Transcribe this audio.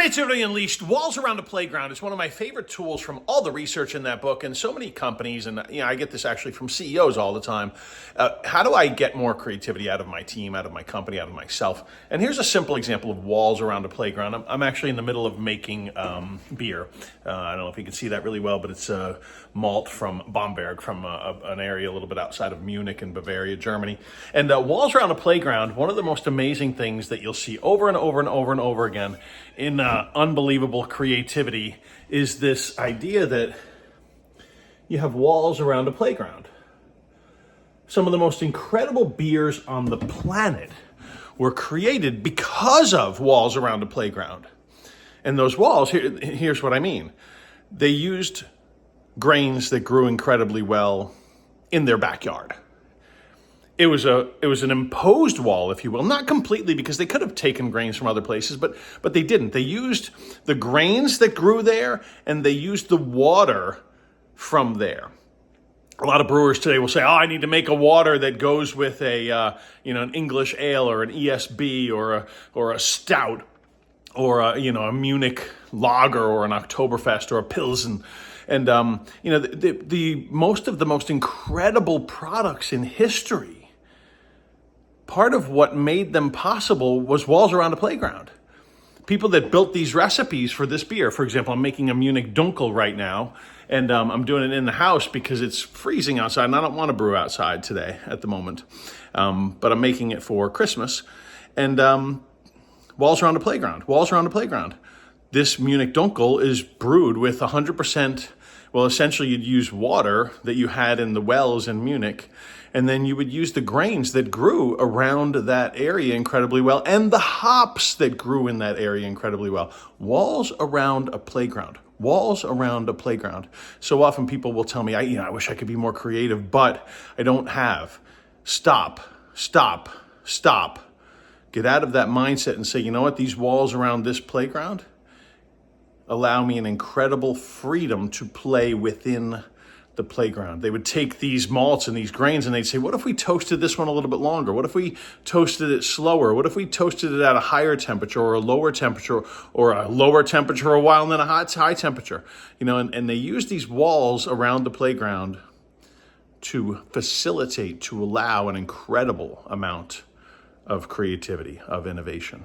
Creativity Unleashed, Walls Around the Playground is one of my favorite tools from all the research in that book, and so many companies, and I get this actually from CEOs all the time. How do I get more creativity out of my team, out of my company, out of myself? And here's a simple example of walls around a playground. I'm actually in the middle of making beer. I don't know if you can see that really well, but it's malt from Bamberg, from an area a little bit outside of Munich in Bavaria, Germany. And walls around a playground, one of the most amazing things that you'll see over and over and over and over again in unbelievable creativity is this idea that you have walls around a playground. Some of the most incredible beers on the planet were created because of walls around a playground. And those walls, here's what I mean. They used grains that grew incredibly well in their backyard. It was an imposed wall, if you will, not completely, because they could have taken grains from other places, but they didn't. They used the grains that grew there, and they used the water from there. A lot of brewers today will say, "Oh, I need to make a water that goes with an English ale or an ESB or a stout or a Munich lager or an Oktoberfest or a Pilsen." And the most of the most incredible products in history, part of what made them possible was walls around a playground. People that built these recipes for this beer, for example, I'm making a Munich Dunkel right now, and I'm doing it in the house because it's freezing outside, and I don't want to brew outside today at the moment, but I'm making it for Christmas. And walls around a playground, walls around a playground. This Munich Dunkel is brewed with 100%, well, essentially you'd use water that you had in the wells in Munich, and then you would use the grains that grew around that area incredibly well, and the hops that grew in that area incredibly well. Walls around a playground. Walls around a playground. So often people will tell me, I wish I could be more creative, but I don't have. Stop. Get out of that mindset and say, you know what, these walls around this playground allow me an incredible freedom to play within the playground. They would take these malts and these grains and they'd say, what if we toasted this one a little bit longer? What if we toasted it slower? What if we toasted it at a higher temperature or a lower temperature, or a lower temperature a while and then a high temperature? And they use these walls around the playground to facilitate, to allow an incredible amount of creativity, of innovation.